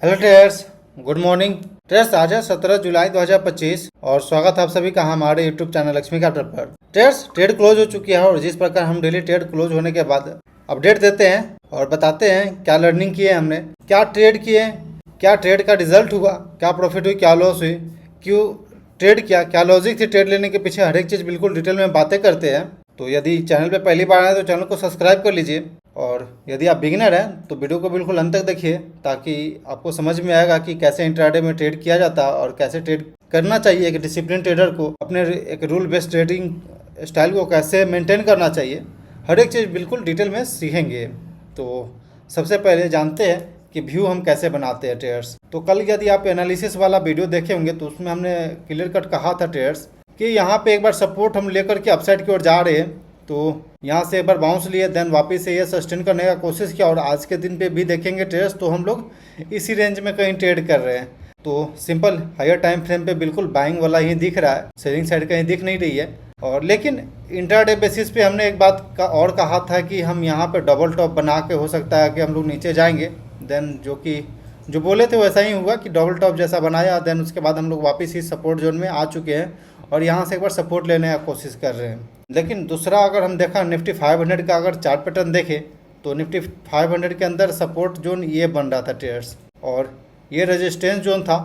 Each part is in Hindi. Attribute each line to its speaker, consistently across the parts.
Speaker 1: Hello traders, good morning traders. आज है 17 जुलाई 2025 और स्वागत है आप सभी का हमारे यूट्यूब चैनल लक्ष्मी कैपिटल पर। ट्रेडर्स, ट्रेड क्लोज हो चुकी है और जिस प्रकार हम डेली ट्रेड क्लोज होने के बाद अपडेट देते हैं और बताते हैं क्या लर्निंग किए हमने, क्या ट्रेड किए, क्या ट्रेड का रिजल्ट हुआ, क्या प्रॉफिट हुई, क्या लॉस हुई, क्यों ट्रेड किया, क्या लॉजिक थी ट्रेड लेने के पीछे, हर एक चीज़ बिल्कुल डिटेल में बातें करते हैं। तो यदि चैनल पे पहली बार आए तो चैनल को सब्सक्राइब कर लीजिए और यदि आप बिगिनर हैं तो वीडियो को बिल्कुल अंत तक देखिए ताकि आपको समझ में आएगा कि कैसे इंट्राडे में ट्रेड किया जाता है और कैसे ट्रेड करना चाहिए। एक डिसिप्लिन ट्रेडर को अपने एक रूल बेस्ड ट्रेडिंग स्टाइल को कैसे मेंटेन करना चाहिए, हर एक चीज़ बिल्कुल डिटेल में सीखेंगे। तो सबसे पहले जानते हैं कि व्यू हम कैसे बनाते हैं ट्रेडर्स। तो कल यदि आप एनालिसिस वाला वीडियो देखे होंगे तो उसमें हमने क्लियर कट कहा था ट्रेडर्स कि यहाँ पे एक बार सपोर्ट हम लेकर के अपसाइड की ओर जा रहे हैं, तो यहाँ से एक बार बाउंस लिए, देन वापस से ये सस्टेन करने का कोशिश किया और आज के दिन पे भी देखेंगे ट्रेडर्स तो हम लोग इसी रेंज में कहीं ट्रेड कर रहे हैं। तो सिंपल हायर टाइम फ्रेम पे बिल्कुल बाइंग वाला ही दिख रहा है, सेलिंग साइड कहीं दिख नहीं रही है। और लेकिन इंट्राडे बेसिस पे हमने एक बात का और कहा था कि हम यहाँ पे डबल टॉप बना के हो सकता है कि हम लोग नीचे जाएंगे, देन जो बोले थे वैसा ही हुआ कि डबल टॉप जैसा बनाया, देन उसके बाद हम लोग वापस ही सपोर्ट जोन में आ चुके हैं और यहाँ से एक बार सपोर्ट लेने का कोशिश कर रहे हैं। लेकिन दूसरा अगर हम देखा निफ्टी 500 का अगर चार्ट पैटर्न देखें तो निफ्टी 500 के अंदर सपोर्ट जोन ये बन रहा था ट्रेडर्स और ये रेजिस्टेंस जोन था।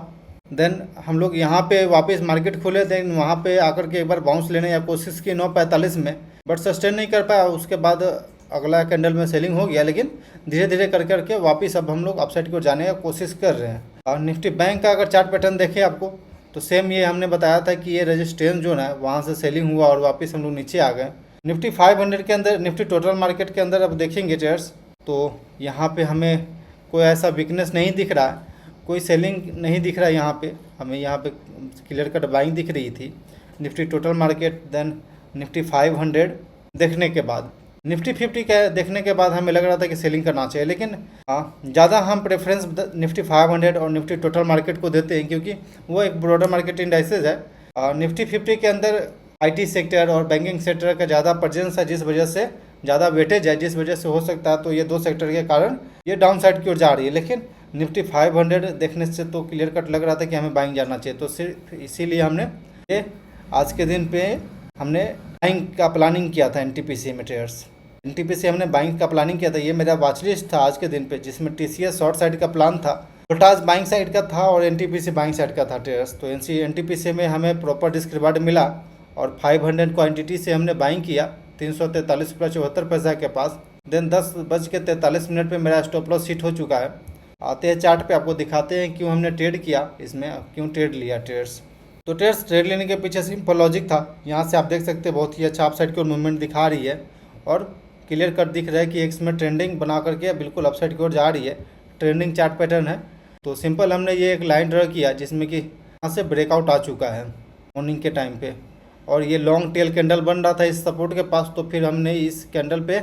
Speaker 1: देन हम लोग यहाँ पे वापस मार्केट खोले, देन वहाँ पे आकर के एक बार बाउंस लेने की कोशिश की 9:45 में, बट सस्टेन नहीं कर पाया। उसके बाद अगला कैंडल में सेलिंग हो गया, लेकिन धीरे धीरे कर करके वापस अब हम लोग अपसाइड की ओर जाने की कोशिश कर रहे हैं। और निफ्टी बैंक का अगर चार्ट पैटर्न देखें आपको तो सेम ये हमने बताया था कि ये रेजिस्टेंस जोन है, वहाँ से सेलिंग हुआ और वापस हम लोग नीचे आ गए। निफ्टी 500 के अंदर, निफ्टी टोटल मार्केट के अंदर अब देखेंगे ट्रेडर्स तो यहाँ पे हमें कोई ऐसा वीकनेस नहीं दिख रहा है, कोई सेलिंग नहीं दिख रहा है। यहाँ पे हमें यहाँ पे क्लियर कट बाइंग दिख रही थी Nifty total market, then Nifty 500 देखने के बाद, निफ्टी 50 के देखने के बाद हमें लग रहा था कि सेलिंग करना चाहिए। लेकिन ज़्यादा हम प्रेफरेंस निफ्टी 500 और निफ्टी टोटल मार्केट को देते हैं क्योंकि वो एक ब्रॉडर मार्केट इंडाइसेस है। निफ्टी 50 के अंदर आईटी सेक्टर और बैंकिंग सेक्टर का ज़्यादा प्रेजेंस है, जिस वजह से ज़्यादा वेटेज है, जिस वजह से हो सकता है तो ये दो सेक्टर के कारण ये डाउन साइड की ओर जा रही है। लेकिन निफ्टी 500 देखने से तो क्लियर कट लग रहा था कि हमें बाइंग जाना चाहिए, तो सिर्फ इसीलिए हमने ये आज के दिन पे हमने बाइंग का प्लानिंग किया था। एनटीपीसी में ट्रेडर्स, एनटीपीसी हमने बाइंग का प्लानिंग किया था। ये मेरा वॉच लिस्ट था आज के दिन पे, जिसमें टीसीएस शॉर्ट साइड का प्लान था, वोल्टाज बाइंग साइड का था और एनटीपीसी बाइंग साइड का था ट्रेडर्स। तो एनटीपीसी में हमें प्रॉपर डिस्क रिवार्ड मिला और 500 क्वान्टिटी से हमने बाइंग किया 343.74 के पास। देन 10:43 पे मेरा स्टॉप लॉस हिट हो चुका है। आते हैं चार्ट पे, आपको दिखाते हैं क्यों हमने ट्रेड किया, इसमें क्यों ट्रेड लिया ट्रेडर्स। तो ट्रेडर्स, ट्रेड लेने के पीछे सिंपल लॉजिक था। यहाँ से आप देख सकते हैं बहुत ही अच्छा अपसाइड की ओर मूवमेंट दिखा रही है और क्लियर कट दिख रहा है कि एक्स में ट्रेंडिंग बना करके बिल्कुल अपसाइड की ओर जा रही है, ट्रेंडिंग चार्ट पैटर्न है। तो सिंपल हमने ये एक लाइन ड्रा किया जिसमें कि यहाँ से ब्रेकआउट आ चुका है मॉर्निंग के टाइम पे और ये लॉन्ग टेल कैंडल बन रहा था इस सपोर्ट के पास। तो फिर हमने इस कैंडल पे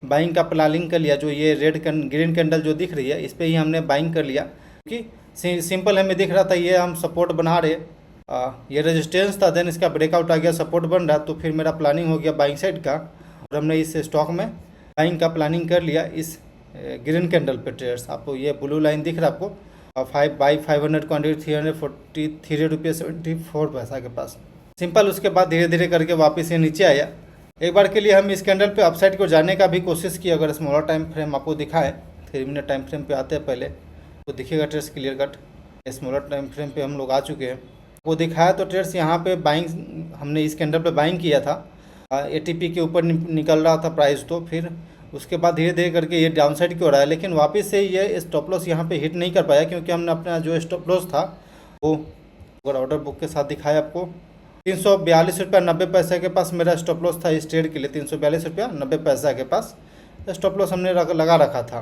Speaker 1: बाइंग का प्लानिंग कर लिया, जो ये ग्रीन कैंडल जो दिख रही है इस पर ही हमने बाइंग कर लिया क्योंकि सिंपल हमें दिख रहा था ये हम सपोर्ट बना रहे, ये रेजिस्टेंस था, देन इसका ब्रेकआउट आ गया, सपोर्ट बन रहा। तो फिर मेरा प्लानिंग हो गया बाइंग साइड का और हमने इस स्टॉक में बाइंग का प्लानिंग कर लिया इस ग्रीन कैंडल पे ट्रेडर्स। आपको ये ब्लू लाइन दिख रहा है आपको 5/500 क्वान्टिटी 343 रुपये 74 पैसा के पास। सिंपल उसके बाद धीरे धीरे करके वापस ये नीचे आया। एक बार के लिए हम इस कैंडल पे अपसाइड को जाने का भी कोशिश की। अगर स्मॉलर टाइम फ्रेम आपको दिखाएं, 3 मिनट टाइम फ्रेम पे आते हैं पहले तो दिखेगा trades clear cut. Smaller time frame पे हम लोग आ चुके हैं, वो दिखाया तो ट्रेड्स यहाँ पे बाइंग हमने इस कैंडल पे बाइंग किया था, एटीपी के ऊपर निकल रहा था प्राइस। तो फिर उसके बाद धीरे धीरे करके ये डाउन साइड की ओर आया, लेकिन वापस से ये स्टॉप लॉस यहाँ पे हिट नहीं कर पाया क्योंकि हमने अपना जो स्टॉप लॉस था वो अगर ऑर्डर बुक के साथ दिखाया आपको 342.90 के पास मेरा स्टॉप लॉस था इस ट्रेड के लिए। 342.90 के पास स्टॉप लॉस हमने लगा रखा था।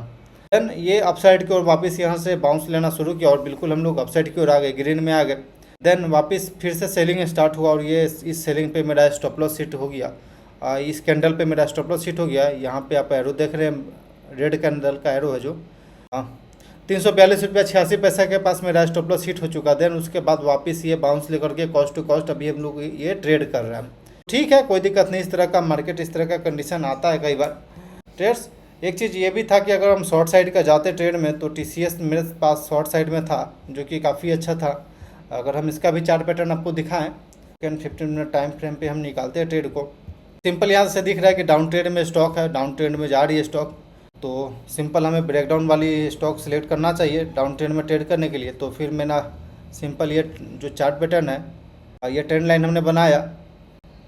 Speaker 1: देन ये अपसाइड की ओर वापस यहाँ से बाउंस लेना शुरू किया और बिल्कुल हम लोग अपसाइड की ओर आ गए, ग्रीन में आ गए। देन वापस फिर से सेलिंग स्टार्ट हुआ और ये इस सेलिंग पे मेरा स्टॉप लॉस हिट हो गया, इस कैंडल पे मेरा स्टॉप लॉस हिट हो गया। यहाँ पे आप एरो देख रहे हैं, रेड कैंडल का एरो है जो 342.86 के पास मेरा स्टॉप लॉस हिट हो चुका। देन उसके बाद वापस ये बाउंस लेकर के कॉस्ट टू कॉस्ट अभी हम लोग ये ट्रेड कर रहे हैं। ठीक है, कोई दिक्कत नहीं, इस तरह का मार्केट, इस तरह का कंडीशन आता है कई बार ट्रेड्स। एक चीज़ ये भी था कि अगर हम शॉर्ट साइड का जाते ट्रेड में तो TCS मेरे पास शॉर्ट साइड में था, जो कि काफ़ी अच्छा था। अगर हम इसका भी चार्ट पैटर्न आपको दिखाएं, 10-15 मिनट टाइम फ्रेम पे हम निकालते हैं ट्रेड को। सिंपल यहाँ से दिख रहा है कि डाउन ट्रेड में स्टॉक है, डाउन ट्रेड में जा रही है स्टॉक। तो सिंपल हमें ब्रेकडाउन वाली स्टॉक सेलेक्ट करना चाहिए डाउन ट्रेंड में ट्रेड करने के लिए। तो फिर मैंने सिंपल ये जो चार्ट पैटर्न है, ये ट्रेंड लाइन हमने बनाया,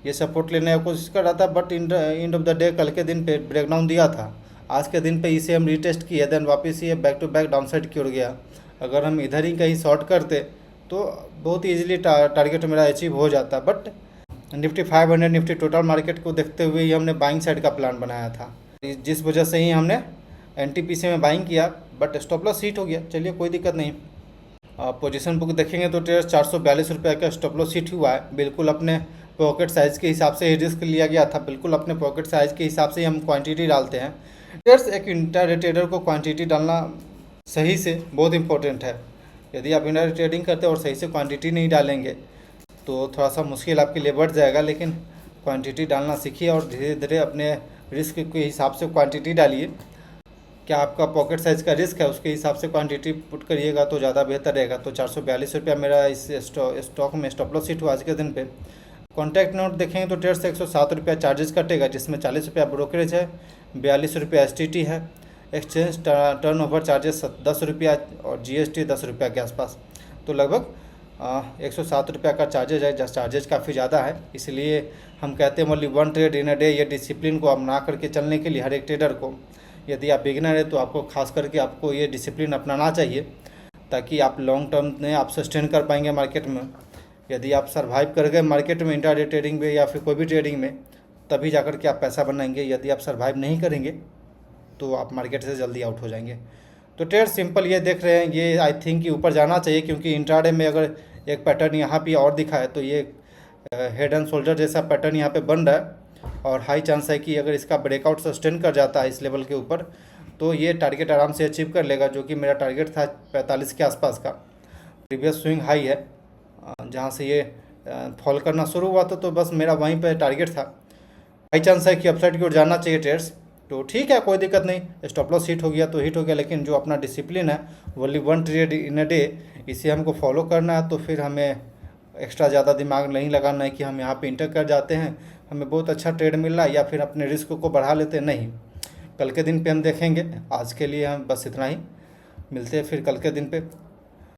Speaker 1: ये सपोर्ट लेने की कोशिश कर रहा था, but end of the day कल के दिन पे ब्रेकडाउन दिया था। आज के दिन पे इसे हम रीटेस्ट किए, देन वापस ये back to back down side की ओर गया। अगर हम इधर ही कहीं शॉर्ट करते तो बहुत ईजिली टारगेट मेरा अचीव हो जाता, but Nifty 500 Nifty total market को देखते हुए ही हमने बाइंग साइड का प्लान बनाया था, जिस वजह से ही हमने NTPC में बाइंग किया, बट स्टॉप लॉस हिट हो गया। चलिए कोई दिक्कत नहीं। पोजीशन बुक देखेंगे तो ट्रेड 442 रुपये का स्टॉप लॉस हिट हुआ है। बिल्कुल अपने पॉकेट साइज़ के हिसाब से ही रिस्क लिया गया था, बिल्कुल अपने पॉकेट साइज़ के हिसाब से ही हम क्वांटिटी डालते हैं। ट्रेड्स एक इंट्राडे ट्रेडर को क्वांटिटी डालना सही से बहुत इंपॉर्टेंट है। यदि आप इंट्राडे ट्रेडिंग करते हैं और सही से क्वांटिटी नहीं डालेंगे तो थोड़ा सा मुश्किल आपके लिए बढ़ जाएगा, लेकिन क्वांटिटी डालना सीखिए और धीरे धीरे अपने रिस्क के हिसाब से क्वांटिटी डालिए। क्या आपका पॉकेट साइज़ का रिस्क है उसके हिसाब से क्वांटिटी पुट करिएगा तो ज़्यादा बेहतर रहेगा। तो 442 रुपया मेरा इस स्टॉक में स्टॉप लॉस हिट हुआ आज के दिन पे। कॉन्टैक्ट नोट देखेंगे तो ट्रेड से 107 रुपया चार्जेस कटेगा, जिसमें 40 रुपया ब्रोकरेज है, 42 रुपया STT है, एक्सचेंज टर्न ओवर चार्जेस 10 रुपया और GST 10 रुपया के आसपास। तो लगभग 107 रुपया का चार्जेज है। चार्जेज काफ़ी ज़्यादा है, इसलिए हम कहते हैं only 1 trade in a day. ये डिसिप्लिन को अपना करके चलने के लिए हर एक ट्रेडर को, यदि आप बिगिनर है तो आपको खास करके आपको ये डिसिप्लिन अपनाना चाहिए, ताकि आप लॉन्ग टर्म में आप सस्टेन कर पाएंगे मार्केट में। यदि आप सर्वाइव कर गए मार्केट में इंट्राडे ट्रेडिंग में या फिर कोई भी ट्रेडिंग में, तभी जाकर के आप पैसा बनाएंगे। यदि आप सर्वाइव नहीं करेंगे तो आप मार्केट से जल्दी आउट हो जाएंगे। तो ट्रेड सिंपल ये देख रहे हैं, ये आई थिंक कि ऊपर जाना चाहिए, क्योंकि इंट्राडे में अगर एक पैटर्न यहाँ पे और दिखा है तो ये हेड एंड शोल्डर जैसा पैटर्न यहाँ पे बन रहा है, और हाई चांस है कि अगर इसका ब्रेकआउट सस्टेन कर जाता है इस लेवल के ऊपर तो ये टारगेट आराम से अचीव कर लेगा, जो कि मेरा टारगेट था 45 के आसपास का। प्रीवियस स्विंग हाई है, जहाँ से ये फॉल करना शुरू हुआ था, तो बस मेरा वहीं पे टारगेट था। हाई चांस है कि अपसाइड की ओर जाना चाहिए ट्रेड्स। तो ठीक है, कोई दिक्कत नहीं, स्टॉप लॉस हिट हो गया तो हिट हो गया, लेकिन जो अपना डिसिप्लिन है only 1 trade in a day, इसे हमको फॉलो करना है। तो फिर हमें एक्स्ट्रा ज़्यादा दिमाग नहीं लगाना है कि हम यहाँ पे इंटर कर जाते हैं, हमें बहुत अच्छा ट्रेड मिल रहा है, या फिर अपने रिस्क को बढ़ा लेते हैं। नहीं, कल के दिन पे हम देखेंगे। आज के लिए हम बस इतना ही, मिलते हैं फिर कल के दिन पे।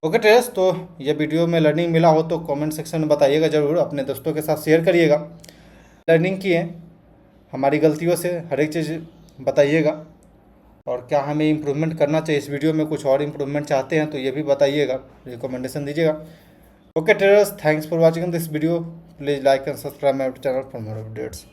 Speaker 1: ओके ट्रेडर्स, तो ये वीडियो में लर्निंग मिला हो तो कमेंट सेक्शन में बताइएगा ज़रूर, अपने दोस्तों के साथ शेयर करिएगा। लर्निंग किए, हमारी गलतियों से हर एक चीज़ बताइएगा, और क्या हमें इम्प्रूवमेंट करना चाहिए इस वीडियो में, कुछ और इम्प्रूवमेंट चाहते हैं तो ये भी बताइएगा, रिकमेंडेशन दीजिएगा। Okay traders, thanks for watching this video. Please like and subscribe my channel for more updates.